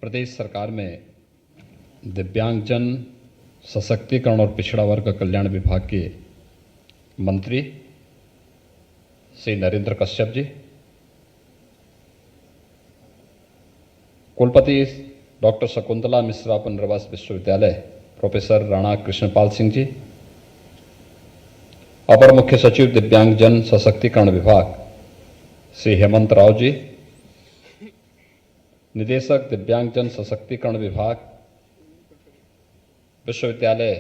प्रदेश सरकार में दिव्यांगजन सशक्तिकरण और पिछड़ा वर्ग कल्याण विभाग के मंत्री श्री नरेंद्र कश्यप जी, कुलपति डॉक्टर शकुंतला मिश्रा पुनर्वास विश्वविद्यालय प्रोफेसर राणा कृष्णपाल सिंह जी, अपर मुख्य सचिव दिव्यांगजन सशक्तिकरण विभाग श्री हेमंत राव जी, निदेशक दिव्यांगजन सशक्तिकरण विभाग विश्वविद्यालय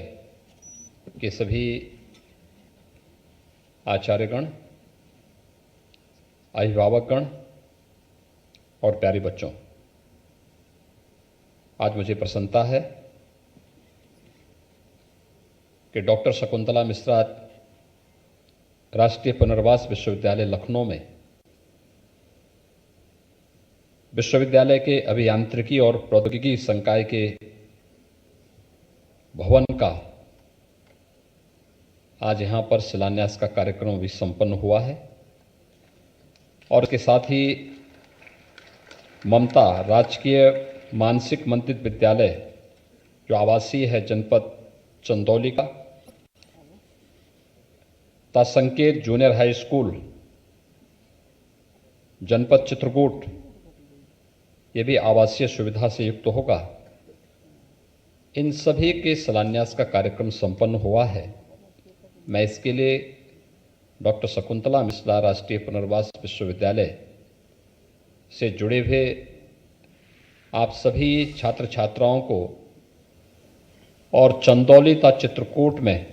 के सभी आचार्यगण, अभिभावकगण और प्यारे बच्चों, आज मुझे प्रसन्नता है कि डॉक्टर शकुंतला मिश्रा राष्ट्रीय पुनर्वास विश्वविद्यालय लखनऊ में विश्वविद्यालय के अभियांत्रिकी और प्रौद्योगिकी संकाय के भवन का आज यहाँ पर शिलान्यास का कार्यक्रम भी संपन्न हुआ है और इसके साथ ही ममता राजकीय मानसिक मंदिर विद्यालय जो आवासीय है जनपद चंदौली का, संकेत जूनियर हाई स्कूल जनपद चित्रकूट, ये भी आवासीय सुविधा से युक्त होगा। इन सभी के शिलान्यास का कार्यक्रम संपन्न हुआ है। मैं इसके लिए डॉक्टर शकुंतला मिश्रा राष्ट्रीय पुनर्वास विश्वविद्यालय से जुड़े हुए आप सभी छात्र छात्राओं को और चंदौली तथा चित्रकूट में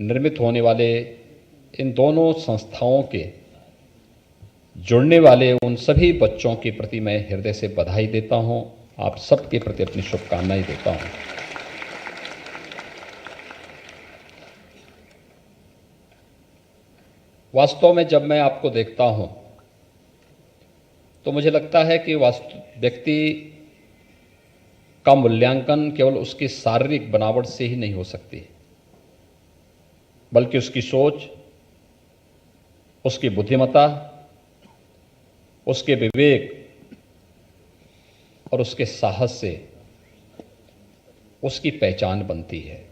निर्मित होने वाले इन दोनों संस्थाओं के जुड़ने वाले उन सभी बच्चों के प्रति मैं हृदय से बधाई देता हूं। आप सबके प्रति अपनी शुभकामनाएं देता हूं। वास्तव में जब मैं आपको देखता हूं तो मुझे लगता है कि व्यक्ति का मूल्यांकन केवल उसकी शारीरिक बनावट से ही नहीं हो सकती, बल्कि उसकी सोच, उसकी बुद्धिमत्ता, उसके विवेक और उसके साहस से उसकी पहचान बनती है।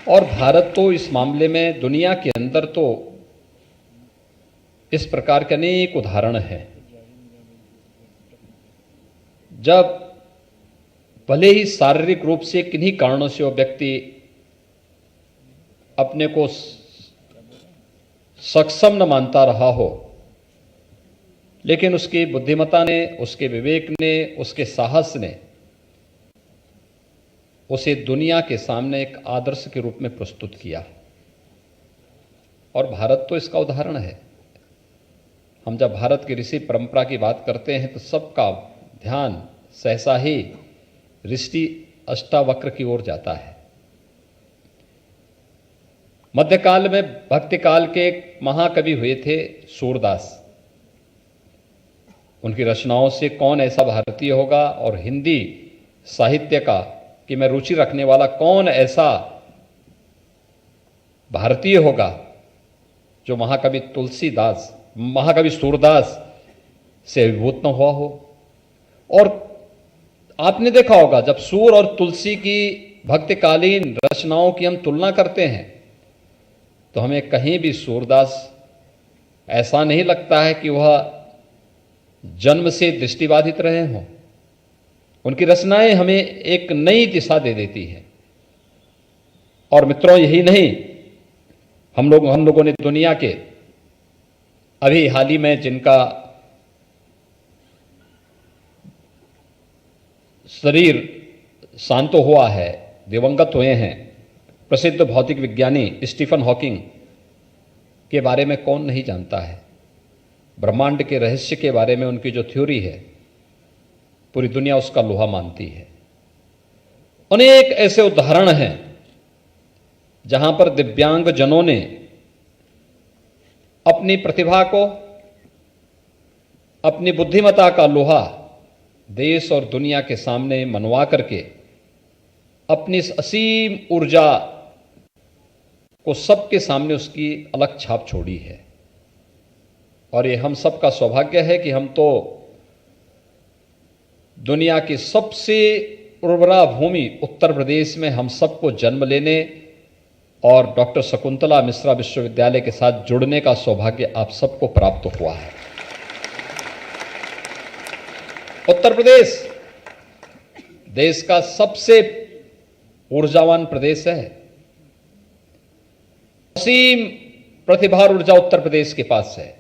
और भारत तो इस मामले में दुनिया के अंदर तो इस प्रकार के अनेक उदाहरण हैं। जब भले ही शारीरिक रूप से किन्हीं कारणों से वो व्यक्ति अपने को सक्षम न मानता रहा हो, लेकिन उसकी बुद्धिमत्ता ने, उसके विवेक ने, उसके साहस ने उसे दुनिया के सामने एक आदर्श के रूप में प्रस्तुत किया। और भारत तो इसका उदाहरण है। हम जब भारत की ऋषि परंपरा की बात करते हैं तो सबका ध्यान सहसा ही ऋषि अष्टावक्र की ओर जाता है। मध्यकाल में भक्ति काल के एक महाकवि हुए थे सूरदास। उनकी रचनाओं से कौन ऐसा भारतीय होगा और हिंदी साहित्य का कि मैं रुचि रखने वाला कौन ऐसा भारतीय होगा जो महाकवि सूरदास से अभिभूत न हुआ हो। और आपने देखा होगा जब सूर और तुलसी की भक्तिकालीन रचनाओं की हम तुलना करते हैं तो हमें कहीं भी सूरदास ऐसा नहीं लगता है कि वह जन्म से दृष्टिबाधित रहे हों। उनकी रचनाएं हमें एक नई दिशा दे देती हैं। और मित्रों, यही नहीं, हम लोगों ने दुनिया के अभी हाल ही में जिनका शरीर शांत हुआ है, दिवंगत हुए हैं, प्रसिद्ध भौतिक विज्ञानी स्टीफन हॉकिंग के बारे में कौन नहीं जानता है। ब्रह्मांड के रहस्य के बारे में उनकी जो थ्योरी है, पूरी दुनिया उसका लोहा मानती है। अनेक ऐसे उदाहरण हैं जहां पर दिव्यांग जनों ने अपनी प्रतिभा को, अपनी बुद्धिमत्ता का लोहा देश और दुनिया के सामने मनवा करके अपनी इस असीम ऊर्जा को सबके सामने उसकी अलग छाप छोड़ी है। और ये हम सबका सौभाग्य है कि हम तो दुनिया की सबसे उर्वरा भूमि उत्तर प्रदेश में हम सबको जन्म लेने और डॉक्टर शकुंतला मिश्रा विश्वविद्यालय के साथ जुड़ने का सौभाग्य आप सबको प्राप्त हुआ है। उत्तर प्रदेश देश का सबसे ऊर्जावान प्रदेश है। असीम प्रतिभा और ऊर्जा उत्तर प्रदेश के पास है।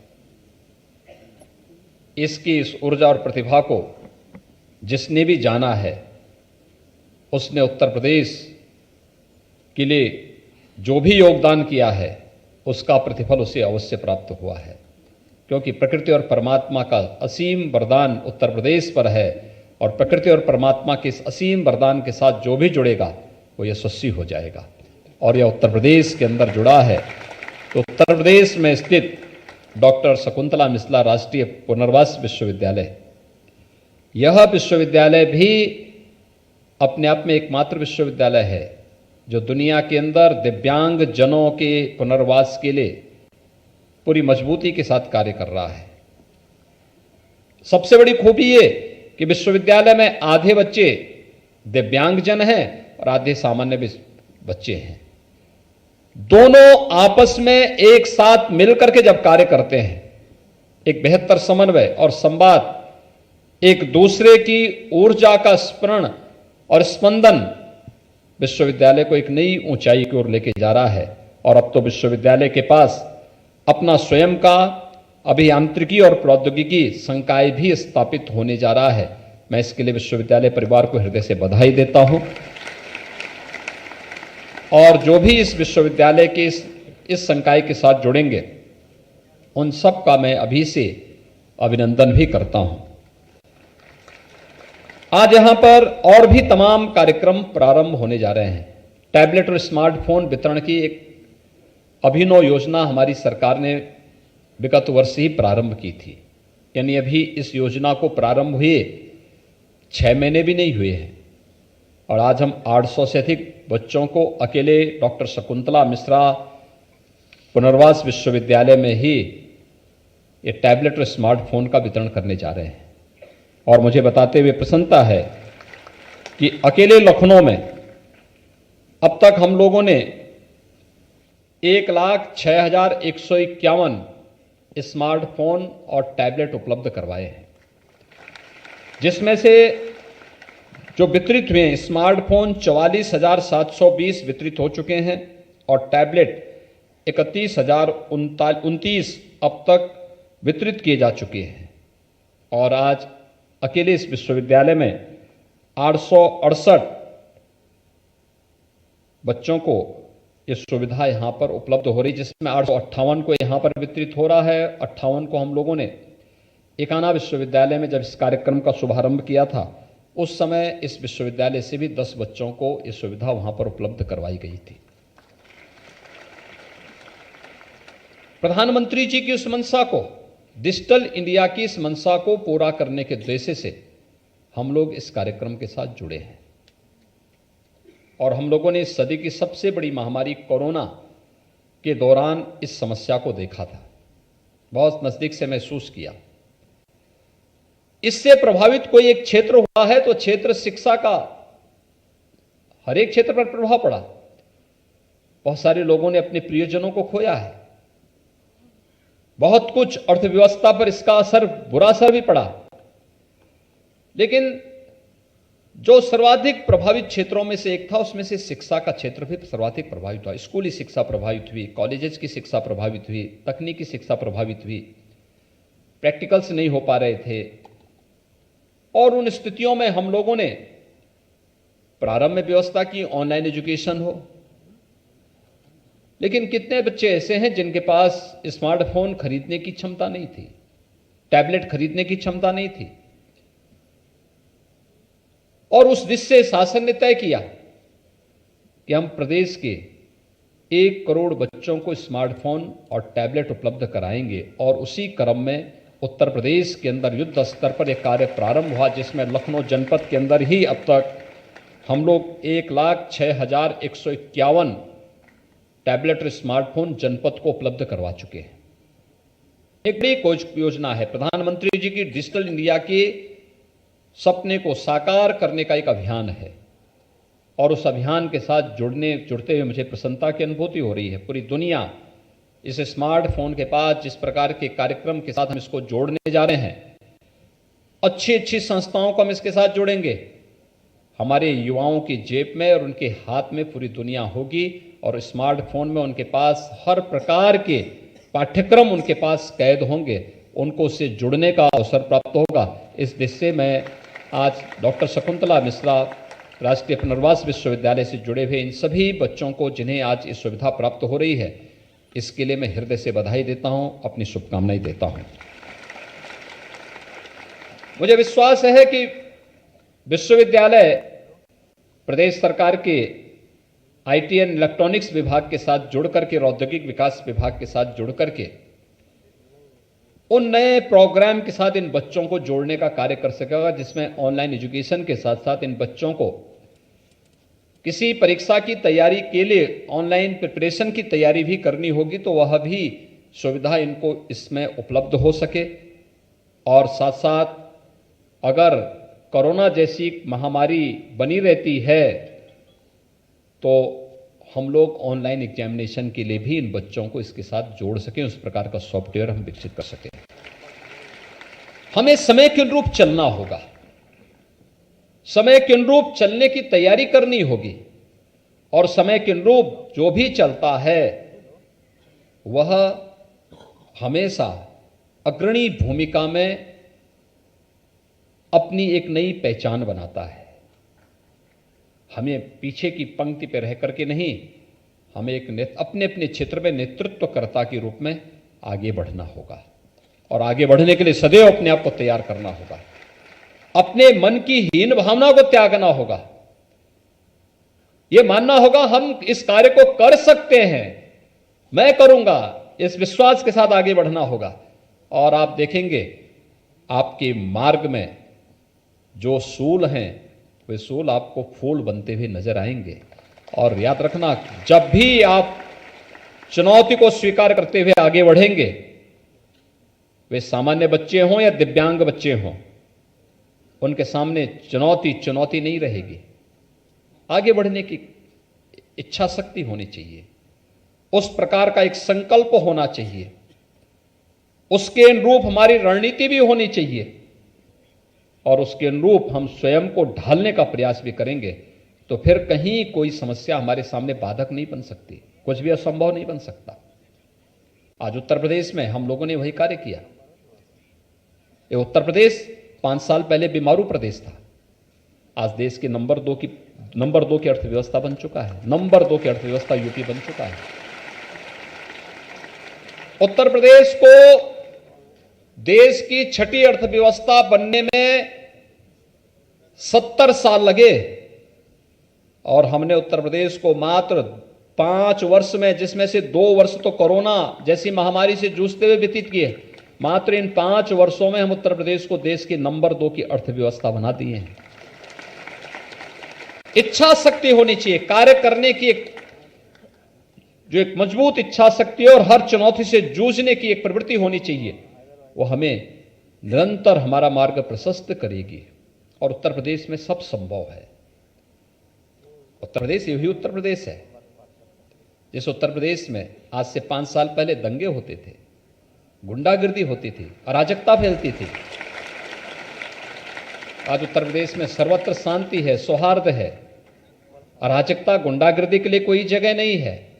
इसकी इस ऊर्जा और प्रतिभा को जिसने भी जाना है उसने उत्तर प्रदेश के लिए जो भी योगदान किया है उसका प्रतिफल उसे अवश्य प्राप्त हुआ है, क्योंकि प्रकृति और परमात्मा का असीम वरदान उत्तर प्रदेश पर है और प्रकृति और परमात्मा के इस असीम वरदान के साथ जो भी जुड़ेगा वो यशस्वी हो जाएगा। और यह उत्तर प्रदेश के अंदर जुड़ा है तो उत्तर प्रदेश में स्थित डॉक्टर शकुंतला मिश्रा राष्ट्रीय पुनर्वास विश्वविद्यालय, यह विश्वविद्यालय भी अपने आप में एकमात्र विश्वविद्यालय है जो दुनिया के अंदर दिव्यांग जनों के पुनर्वास के लिए पूरी मजबूती के साथ कार्य कर रहा है। सबसे बड़ी खूबी ये कि विश्वविद्यालय में आधे बच्चे दिव्यांगजन हैं और आधे सामान्य बच्चे हैं। दोनों आपस में एक साथ मिलकर के जब कार्य करते हैं, एक बेहतर समन्वय और संवाद, एक दूसरे की ऊर्जा का स्मरण और स्पंदन विश्वविद्यालय को एक नई ऊंचाई की ओर लेके जा रहा है। और अब तो विश्वविद्यालय के पास अपना स्वयं का अभियांत्रिकी और प्रौद्योगिकी संकाय भी स्थापित होने जा रहा है। मैं इसके लिए विश्वविद्यालय परिवार को हृदय से बधाई देता हूं और जो भी इस विश्वविद्यालय के इस संकाय के साथ जुड़ेंगे उन सब का मैं अभी से अभिनंदन भी करता हूं। आज यहां पर और भी तमाम कार्यक्रम प्रारंभ होने जा रहे हैं। टैबलेट और स्मार्टफोन वितरण की एक अभिनव योजना हमारी सरकार ने विगत वर्ष ही प्रारंभ की थी, यानी अभी इस योजना को प्रारंभ हुए 6 महीने भी नहीं हुए हैं और आज हम 800 से अधिक बच्चों को अकेले डॉक्टर शकुंतला मिश्रा पुनर्वास विश्वविद्यालय में ही ये टैबलेट और स्मार्टफोन का वितरण करने जा रहे हैं। और मुझे बताते हुए प्रसन्नता है कि अकेले लखनऊ में अब तक हम लोगों ने 1,06,151 स्मार्टफोन और टैबलेट उपलब्ध करवाए हैं, जिसमें से जो वितरित हुए हैं स्मार्टफोन 44,720 वितरित हो चुके हैं और टैबलेट 31,029 अब तक वितरित किए जा चुके हैं। और आज अकेले इस विश्वविद्यालय में 868 बच्चों को ये सुविधा यहाँ पर उपलब्ध हो रही, जिसमें 858 को यहाँ पर वितरित हो रहा है। 58 को हम लोगों ने एकाना विश्वविद्यालय में जब इस कार्यक्रम का शुभारंभ किया था उस समय इस विश्वविद्यालय से भी 10 बच्चों को ये सुविधा वहाँ पर उपलब्ध करवाई गई थी। प्रधानमंत्री जी की उस मंशा को, डिजिटल इंडिया की इस मंशा को पूरा करने के उद्देश्य से हम लोग इस कार्यक्रम के साथ जुड़े हैं और हम लोगों ने इस सदी की सबसे बड़ी महामारी कोरोना के दौरान इस समस्या को देखा था, बहुत नजदीक से महसूस किया। इससे प्रभावित कोई एक क्षेत्र हुआ है तो क्षेत्र शिक्षा का हर एक क्षेत्र पर प्रभाव पड़ा। बहुत सारे लोगों ने अपने प्रियजनों को खोया है, बहुत कुछ अर्थव्यवस्था पर इसका असर, बुरा असर भी पड़ा। लेकिन जो सर्वाधिक प्रभावित क्षेत्रों में से एक था उसमें से शिक्षा का क्षेत्र भी सर्वाधिक प्रभावित हुआ। स्कूली शिक्षा प्रभावित हुई, कॉलेजेस की शिक्षा प्रभावित हुई, तकनीकी शिक्षा प्रभावित हुई, प्रैक्टिकल्स नहीं हो पा रहे थे। और उन स्थितियों में हम लोगों ने प्रारंभ में व्यवस्था की ऑनलाइन एजुकेशन हो, लेकिन कितने बच्चे ऐसे हैं जिनके पास स्मार्टफोन खरीदने की क्षमता नहीं थी, टैबलेट खरीदने की क्षमता नहीं थी। और उस दिशा से शासन ने तय किया कि हम प्रदेश के 1 करोड़ बच्चों को स्मार्टफोन और टैबलेट उपलब्ध कराएंगे। और उसी क्रम में उत्तर प्रदेश के अंदर युद्ध स्तर पर यह कार्य प्रारंभ हुआ, जिसमें लखनऊ जनपद के अंदर ही अब तक हम लोग 1,06,151 टैबलेट और स्मार्टफोन जनपद को उपलब्ध करवा चुके हैं। एक बड़ी योजना है प्रधानमंत्री जी की डिजिटल इंडिया के सपने को साकार करने का एक अभियान है और उस अभियान के साथ जुड़ते हुए मुझे प्रसन्नता की अनुभूति हो रही है। पूरी दुनिया इस स्मार्टफोन के पास जिस प्रकार के कार्यक्रम के साथ हम इसको जोड़ने जा रहे हैं, अच्छी अच्छी संस्थाओं को हम इसके साथ जोड़ेंगे। हमारे युवाओं की जेब में और उनके हाथ में पूरी दुनिया होगी और स्मार्टफोन में उनके पास हर प्रकार के पाठ्यक्रम उनके पास कैद होंगे, उनको उससे जुड़ने का अवसर प्राप्त होगा। इस दिशा से मैं आज डॉक्टर शकुंतला मिश्रा राष्ट्रीय पुनर्वास विश्वविद्यालय से जुड़े हुए इन सभी बच्चों को जिन्हें आज ये सुविधा प्राप्त हो रही है, इसके लिए मैं हृदय से बधाई देता हूं, अपनी शुभकामनाएं देता हूं। मुझे विश्वास है कि विश्वविद्यालय प्रदेश सरकार के आईटी एंड इलेक्ट्रॉनिक्स विभाग के साथ जुड़कर के, औद्योगिक विकास विभाग के साथ जुड़कर के उन नए प्रोग्राम के साथ इन बच्चों को जोड़ने का कार्य कर सकेगा, जिसमें ऑनलाइन एजुकेशन के साथ साथ इन बच्चों को किसी परीक्षा की तैयारी के लिए ऑनलाइन प्रिपरेशन की तैयारी भी करनी होगी, तो वह भी सुविधा इनको इसमें उपलब्ध हो सके। और साथ साथ अगर कोरोना जैसी महामारी बनी रहती है तो हम लोग ऑनलाइन एग्जामिनेशन के लिए भी इन बच्चों को इसके साथ जोड़ सकें, उस प्रकार का सॉफ्टवेयर हम विकसित कर सकें। हमें समय के अनुरूप चलना होगा, समय के अनुरूप चलने की तैयारी करनी होगी और समय के अनुरूप जो भी चलता है वह हमेशा अग्रणी भूमिका में अपनी एक नई पहचान बनाता है। हमें पीछे की पंक्ति पर रह करके नहीं, हमें एक अपने अपने क्षेत्र में नेतृत्वकर्ता के रूप में आगे बढ़ना होगा और आगे बढ़ने के लिए सदैव अपने आप को तैयार करना होगा। अपने मन की हीन भावना को त्यागना होगा, यह मानना होगा हम इस कार्य को कर सकते हैं, मैं करूंगा, इस विश्वास के साथ आगे बढ़ना होगा। और आप देखेंगे आपके मार्ग में जो सूल हैं वे सूल आपको फूल बनते हुए नजर आएंगे। और याद रखना, जब भी आप चुनौती को स्वीकार करते हुए आगे बढ़ेंगे, वे सामान्य बच्चे हों या दिव्यांग बच्चे हों, उनके सामने चुनौती नहीं रहेगी। आगे बढ़ने की इच्छा शक्ति होनी चाहिए, उस प्रकार का एक संकल्प होना चाहिए, उसके अनुरूप हमारी रणनीति भी होनी चाहिए और उसके अनुरूप हम स्वयं को ढालने का प्रयास भी करेंगे, तो फिर कहीं कोई समस्या हमारे सामने बाधक नहीं बन सकती, कुछ भी असंभव नहीं बन सकता। आज उत्तर प्रदेश में हम लोगों ने वही कार्य किया। ये उत्तर प्रदेश 5 साल पहले बीमारू प्रदेश था, आज देश के नंबर दो की अर्थव्यवस्था बन चुका है। नंबर 2 की अर्थव्यवस्था यूपी बन चुका है। उत्तर प्रदेश को देश की 6ठी अर्थव्यवस्था बनने में 70 साल लगे और हमने उत्तर प्रदेश को मात्र 5 वर्ष में, जिसमें से 2 वर्ष तो कोरोना जैसी महामारी से जूझते हुए व्यतीत किए, मात्र इन 5 वर्षों में हम उत्तर प्रदेश को देश के नंबर 2 की अर्थव्यवस्था बना दिए हैं। इच्छा शक्ति होनी चाहिए, कार्य करने की एक मजबूत इच्छा शक्ति और हर चुनौती से जूझने की एक प्रवृत्ति होनी चाहिए, वो हमें निरंतर हमारा मार्ग प्रशस्त करेगी। और उत्तर प्रदेश में सब संभव है। उत्तर प्रदेश यही उत्तर प्रदेश है जिस उत्तर प्रदेश में आज से 5 साल पहले दंगे होते थे, गुंडागिर्दी होती थी, अराजकता फैलती थी। आज उत्तर प्रदेश में सर्वत्र शांति है, सौहार्द है, अराजकता गुंडागिर्दी के लिए कोई जगह नहीं है।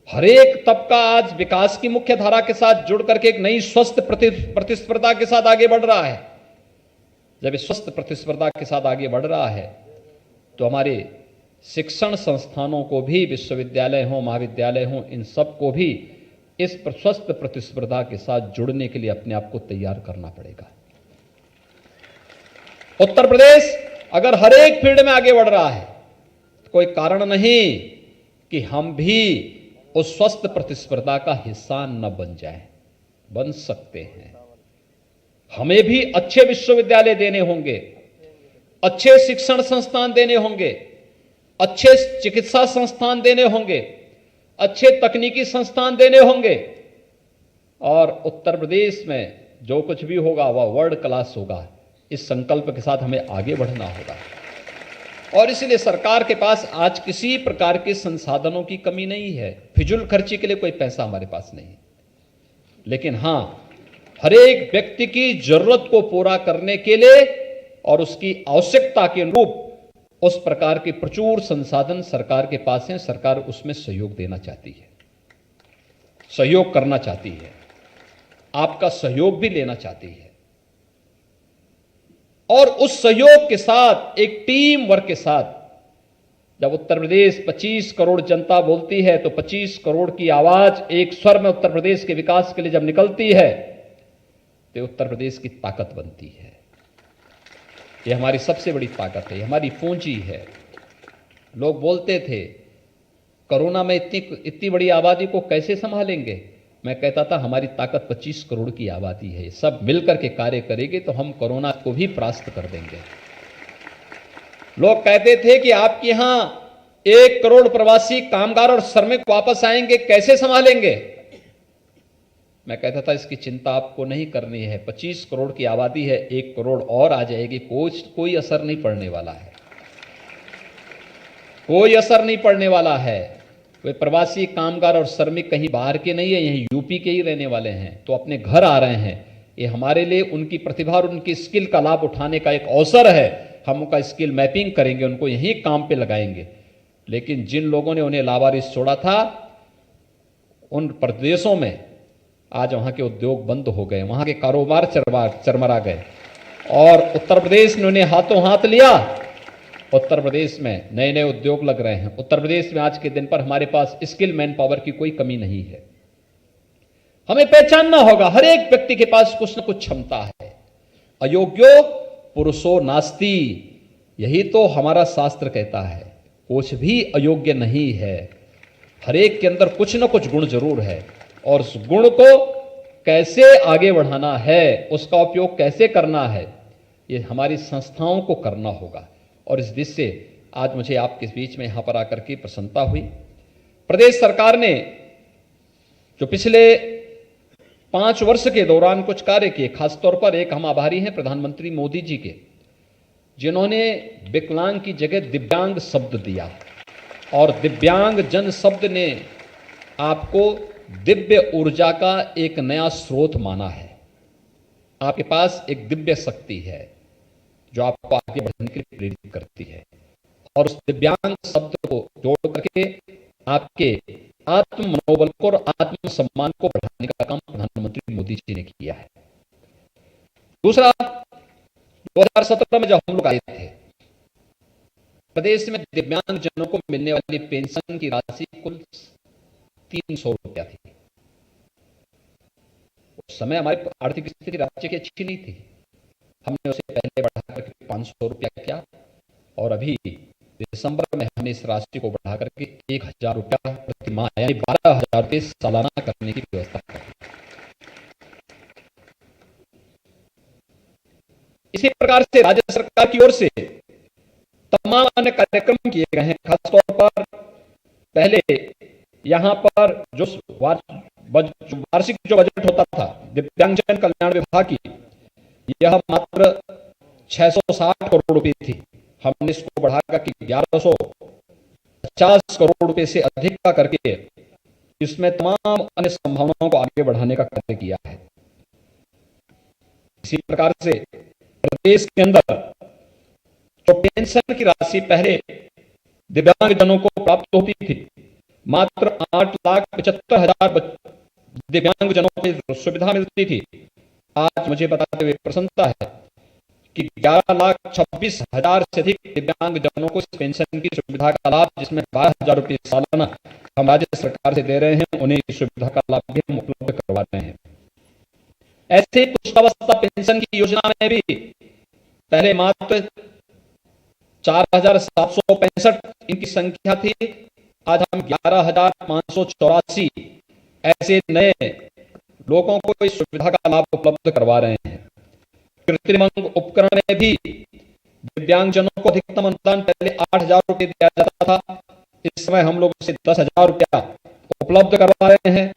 हर एक तबका आज विकास की मुख्य धारा के साथ जुड़ करके एक नई स्वस्थ प्रतिस्पर्धा के साथ आगे बढ़ रहा है। जब इस स्वस्थ प्रतिस्पर्धा के साथ आगे बढ़ रहा है तो हमारे शिक्षण संस्थानों को भी, विश्वविद्यालय हो, महाविद्यालय हो, इन सब को भी इस स्वस्थ प्रतिस्पर्धा के साथ जुड़ने के लिए अपने आप को तैयार करना पड़ेगा। उत्तर प्रदेश अगर हर एक फील्ड में आगे बढ़ रहा है तो कोई कारण नहीं कि हम भी उस स्वस्थ प्रतिस्पर्धा का हिस्सा न बन जाएं। बन सकते हैं। हमें भी अच्छे विश्वविद्यालय देने होंगे, अच्छे शिक्षण संस्थान देने होंगे, अच्छे चिकित्सा संस्थान देने होंगे, अच्छे तकनीकी संस्थान देने होंगे और उत्तर प्रदेश में जो कुछ भी होगा वह वर्ल्ड क्लास होगा। इस संकल्प के साथ हमें आगे बढ़ना होगा। और इसलिए सरकार के पास आज किसी प्रकार के संसाधनों की कमी नहीं है, फिजूल खर्ची के लिए कोई पैसा हमारे पास नहीं, लेकिन हां, हर एक व्यक्ति की जरूरत को पूरा करने के लिए और उसकी आवश्यकता के अनुरूप उस प्रकार के प्रचुर संसाधन सरकार के पास हैं। सरकार उसमें सहयोग देना चाहती है, सहयोग करना चाहती है, आपका सहयोग भी लेना चाहती है। और उस सहयोग के साथ, एक टीम वर्क के साथ, जब उत्तर प्रदेश 25 करोड़ जनता बोलती है तो 25 करोड़ की आवाज एक स्वर में उत्तर प्रदेश के विकास के लिए जब निकलती है तो उत्तर प्रदेश की ताकत बनती है। ये हमारी सबसे बड़ी ताकत है, हमारी पूंजी है। लोग बोलते थे कोरोना में इतनी बड़ी आबादी को कैसे संभालेंगे। मैं कहता था हमारी ताकत 25 करोड़ की आबादी है, सब मिलकर के कार्य करेंगे तो हम कोरोना को भी परास्त कर देंगे। लोग कहते थे कि आपके यहां 1 करोड़ प्रवासी कामगार और श्रमिक वापस आएंगे, कैसे संभालेंगे। मैं कहता था इसकी चिंता आपको नहीं करनी है, 25 करोड़ की आबादी है, 1 करोड़ और आ जाएगी, कोई असर नहीं पड़ने वाला है, कोई असर नहीं पड़ने वाला है। वे प्रवासी कामगार और श्रमिक कहीं बाहर के नहीं है, यहीं यूपी के ही रहने वाले हैं, तो अपने घर आ रहे हैं। ये हमारे लिए उनकी प्रतिभा और उनकी स्किल का लाभ उठाने का एक अवसर है। हम उनका स्किल मैपिंग करेंगे, उनको यहीं काम पे लगाएंगे। लेकिन जिन लोगों ने उन्हें लावारिस छोड़ा था, उन प्रदेशों में आज वहां के उद्योग बंद हो गए, वहां के कारोबार चरमरा गए और उत्तर प्रदेश ने उन्हें हाथों हाथ लिया। उत्तर प्रदेश में नए नए उद्योग लग रहे हैं। उत्तर प्रदेश में आज के दिन पर हमारे पास स्किल मैन पावर की कोई कमी नहीं है। हमें पहचानना होगा हर एक व्यक्ति के पास कुछ न कुछ क्षमता है। अयोग्यो पुरुषो नास्ति, यही तो हमारा शास्त्र कहता है। कुछ भी अयोग्य नहीं है, हर एक के अंदर कुछ न कुछ गुण जरूर है और उस गुण को कैसे आगे बढ़ाना है, उसका उपयोग कैसे करना है, ये हमारी संस्थाओं को करना होगा। और इस दृष्टि से आज मुझे आपके बीच में यहां पर आकर के प्रसन्नता हुई। प्रदेश सरकार ने जो पिछले 5 वर्ष के दौरान कुछ कार्य किए, खासतौर पर एक हम आभारी हैं प्रधानमंत्री मोदी जी के, जिन्होंने विकलांग की जगह दिव्यांग शब्द दिया और दिव्यांग जन शब्द ने आपको दिव्य ऊर्जा का एक नया स्रोत माना है। आपके पास एक दिव्य शक्ति है जो आपको आगे बढ़ने के लिए प्रेरित करती है और उस दिव्यांग शब्द को जोड़ करके आपके आत्म मनोबल को और आत्म सम्मान को बढ़ाने का काम प्रधानमंत्री मोदी जी ने किया है। दूसरा, 2017 में जब हम लोग आए थे, प्रदेश में दिव्यांग जनों को मिलने वाली पेंशन की राशि कुल 300 रुपया थी। उस समय हमारी आर्थिक स्थिति राज्य की अच्छी नहीं थी, हमने उसे पहले बढ़ाकर 500 रुपया किया और अभी दिसंबर में हमने इस राशि को बढ़ाकर के 1000 रुपया प्रति माह यानी 12,000 रुपये सालाना करने की व्यवस्था की। इसी प्रकार से राज्य सरकार की ओर से तमाम अन्य कार्यक्रम किए गए हैं। खासतौर पर पहले यहां पर जो वार्षिक जो बजट होता था दिव्यांगजन कल्याण विभाग की, यह मात्र 660 करोड़ रुपए थी। हमने इसको बढ़ाकर के 1150 करोड़ रुपए से अधिक का करके इसमें तमाम अन्य संभावनाओं को आगे बढ़ाने का कार्य किया है। इसी प्रकार से प्रदेश के अंदर जो पेंशन की राशि पहले दिव्यांगजनों को प्राप्त होती थी, मात्र 8,75,000 दिव्यांगजनों को सुविधा मिलती थी। आज मुझे बताते हुए प्रसन्नता है कि 11,26,000 से अधिक दिव्यांगजनों को इस पेंशन की सुविधा का लाभ, जिसमें 12,000 रुपये सालाना हम राज्य सरकार से दे रहे हैं, उन्हें इस सुविधा का लाभ भी हम उपलब्ध करवा रहे हैं। ऐसे पुष्टावस्था पेंशन की योजना में भी पहले मात्र 4,765 इनकी संख्या थी, आज हम 11,584 ऐसे नए लोगों को इस सुविधा का लाभ उपलब्ध करवा रहे हैं। कृत्रिम अंग उपकरण में भी दिव्यांगजनों को अधिकतम अनुदान पहले 8,000 रुपये दिया जाता था, इस समय हम लोग उसे 10,000 रुपया उपलब्ध करवा रहे हैं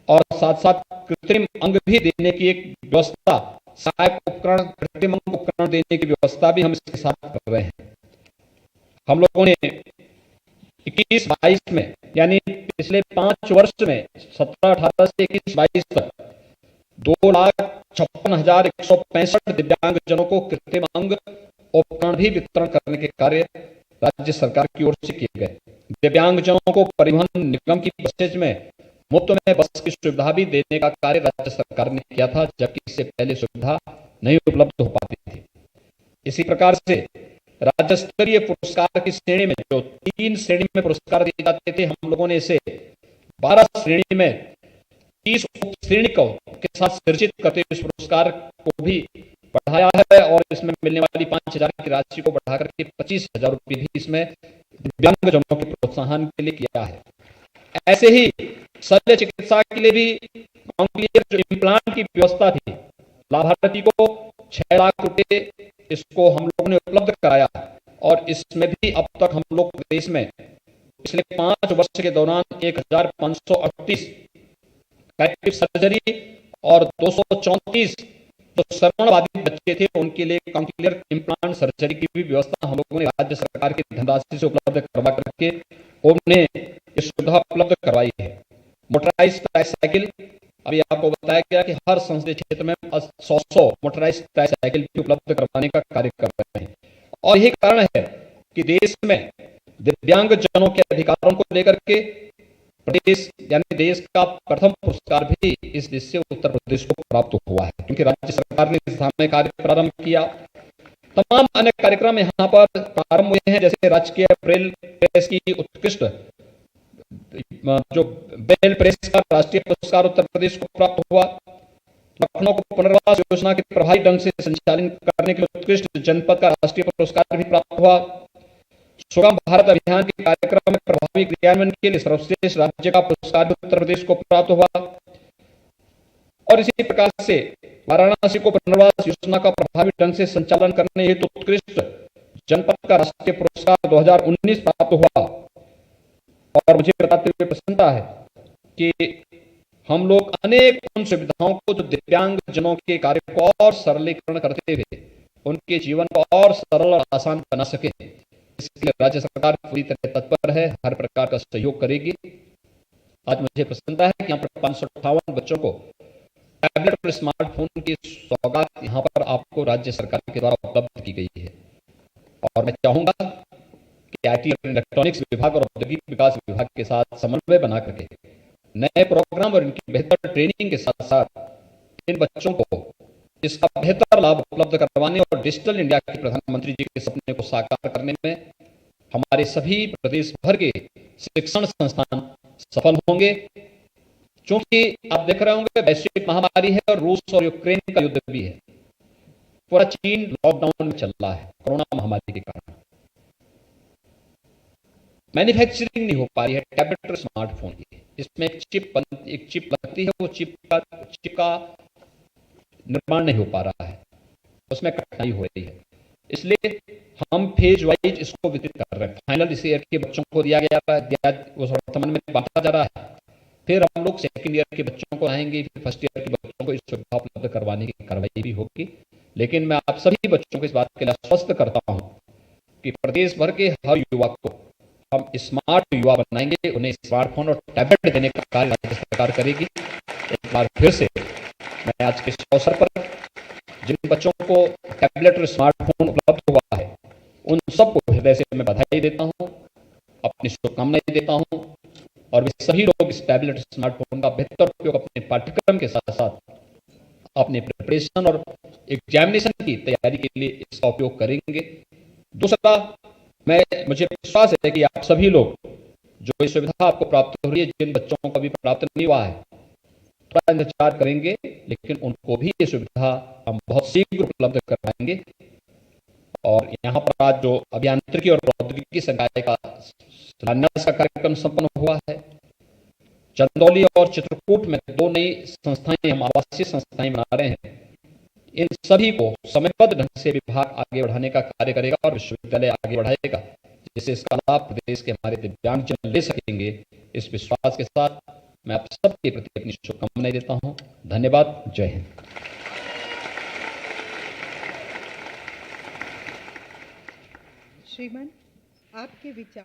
और साथ साथ कृत्रिम अंग भी देने की एक व्यवस्था सहायक उपकरण, कृत्रिम उपकरण देने की व्यवस्था भी हम इसके साथ कर रहे हैं। हम लोगों ने 21-22 में, यानी पिछले 5 वर्ष में 17-18 से 21-22 तक 2,56,165 दिव्यांगजनों को कृत्रिम अंग उपकरण भी वितरण करने के कार्य राज्य सरकार की ओर से किए गए। दिव्यांगजनों को परिवहन निगम की बसेज में मुफ्त में बस की सुविधा भी देने का कार्य राज्य सरकार ने किया था, जबकि इससे पहले सुविधा नहीं उपलब्ध हो पाती थी। इसी प्रकार से राज्य स्तरीय पुरस्कार की श्रेणी में जो 3 श्रेणी में पुरस्कार दिए जाते थे, हम लोगों ने इसे 12 श्रेणी में 30 उप श्रेणी के साथ सृजित करते हुए इस पुरस्कार को भी बढ़ाया है और इसमें मिलने वाली 5,000 की राशि को बढ़ा करके 25,000 रुपये भी इसमें दिव्यांगजनों के प्रोत्साहन के लिए किया है। ऐसे ही शल्य चिकित्सा के लिए भी कॉन्क्लियर जो इम्प्लांट की व्यवस्था थी, लाभार्थी को 6 लाख रुपए इसको हम लोगों ने उपलब्ध कराया और इसमें भी अब तक हम लोग प्रदेश में पिछले 5 वर्ष के दौरान 1,538 करेक्टिव सर्जरी और 234 जो श्रवणबाधित बच्चे थे उनके लिए कॉन्क्लियर इम्प्लांट सर्जरी की भी व्यवस्था हम लोगों ने राज्य सरकार की धनराशि से उपलब्ध करवा करके उन्हें ये सुविधा उपलब्ध करवाई है। मोटराइज्ड ट्राईसाइकिल, अभी आपको बताया गया कि हर संसदीय क्षेत्र में 100 मोटराइज्ड ट्राईसाइकिल भी उपलब्ध करवाने का कार्य कर रहे हैं और यही कारण है कि देश में दिव्यांगजनों के अधिकारों को लेकर के प्रदेश यानी देश का प्रथम पुरस्कार भी इस देश से उत्तर प्रदेश को प्राप्त हुआ है, क्योंकि राज्य सरकार ने इस दिशा में कार्य प्रारंभ किया। तमाम अन्य कार्यक्रम यहाँ पर प्रारंभ हुए हैं, जैसे राजकीय ब्रेल प्रेस की उत्कृष्ट जो ब्रेल प्रेस का राष्ट्रीय पुरस्कार उत्तर प्रदेश को प्राप्त हुआ। लखनऊ को पुनर्वास योजना के प्रभावी ढंग से संचालन करने के लिए उत्कृष्ट जनपद का राष्ट्रीय पुरस्कार भी प्राप्त हुआ। सुगम भारत अभियान के कार्यक्रम में प्रभावी क्रियान्वयन के लिए सर्वश्रेष्ठ राज्य का पुरस्कार उत्तर प्रदेश को प्राप्त हुआ और इसी प्रकार से वाराणसी को पुनर्वास योजना का प्रभावी ढंग से संचालन करने हेतु उत्कृष्ट जनपद का राष्ट्रीय पुरस्कार 2019 प्राप्त हुआ। और मुझे बताते हुए प्रसन्नता है कि हम लोग अनेक उन सुविधाओं को जो दिव्यांगजनों के कार्य को और सरलीकरण करते हुए उनके जीवन को और सरल और आसान बना सके, इसके लिए राज्य सरकार पूरी तरह तत्पर है, हर प्रकार का सहयोग करेगी। आज मुझे प्रसन्नता है कि यहाँ पर 558 बच्चों को टैबलेट और स्मार्टफोन की सौगात यहाँ पर आपको राज्य सरकार के द्वारा उपलब्ध की गई है और मैं चाहूंगा कि आईटी और इलेक्ट्रॉनिक्स विभाग और औद्योगिक विकास विभाग के साथ समन्वय बना करके नए प्रोग्राम और इनकी बेहतर ट्रेनिंग के साथ साथ इन बच्चों को इसका बेहतर लाभ उपलब्ध करवाने और डिजिटल इंडिया के प्रधानमंत्री जी के सपने को साकार करने में हमारे सभी प्रदेश भर के शिक्षण संस्थान सफल होंगे। चूंकि आप देख रहे होंगे वैश्विक महामारी है और रूस और यूक्रेन का युद्ध भी है, पूरा चीन लॉकडाउन में चल रहा है कोरोना महामारी के कारण। मैन्युफैक्चरिंग नहीं हो पा रही है टैबलेट और स्मार्टफोन की, इसमें एक चिप लगती है, वो चिप का निर्माण नहीं हो पा रहा है, उसमें कठिनाई हो रही है, इसलिए हम फेज वाइज इसको वितरित कर रहे हैं। फाइनल इस ईयर के बच्चों को दिया गया उस वर्तमान में बांटा जा रहा है, फिर हम लोग सेकेंड ईयर के बच्चों को आएंगे, फिर फर्स्ट ईयर के बच्चों को इस सुविधा उपलब्ध करवाने की कार्रवाई भी होगी। लेकिन मैं आप सभी बच्चों को इस बात के लिए आश्वस्त करता हूं कि प्रदेश भर के हर युवक को हम स्मार्ट युवा बनाएंगे, उन्हें स्मार्टफोन और टैबलेट देने का कार्य राज्य सरकार करेगी। एक बार फिर से मैं आज के इस अवसर पर जिन बच्चों को टैबलेट और स्मार्टफोन उपलब्ध हुआ है उन सबको हृदय से मैं बधाई देता हूं, अपनी शुभकामनाएं देता हूं और वे सभी लोग इस टैबलेट स्मार्टफोन का बेहतर उपयोग अपने पाठ्यक्रम के साथ साथ अपने प्रिपरेशन और एग्जामिनेशन की तैयारी के लिए इसका उपयोग करेंगे। दूसरा, मुझे विश्वास है कि आप सभी लोग जो ये सुविधा आपको प्राप्त हो रही है, जिन बच्चों को भी प्राप्त नहीं हुआ है थोड़ा इंतजार करेंगे, लेकिन उनको भी ये सुविधा हम बहुत शीघ्र उपलब्ध करवाएंगे। और यहाँ पर आज जो अभियांत्रिकी और प्रौद्योगिकी संकाय का शिलान्यास का कार्यक्रम संपन्न हुआ है, चंदौली और चित्रकूट में 2 नई संस्थाएं हम आवासीय संस्थाएं बना रहे हैं, इन सभी को समयबद्ध ढंग से विभाग आगे बढ़ाने का कार्य करेगा और विश्वविद्यालय आगे बढ़ाएगा, जिससे इसका लाभ प्रदेश के हमारे दिव्यांगजन ले सकेंगे। इस विश्वास के साथ मैं आप सबके प्रति अपनी शुभकामनाएं देता हूं। धन्यवाद। जय हिंद। श्रीमान आपके विचार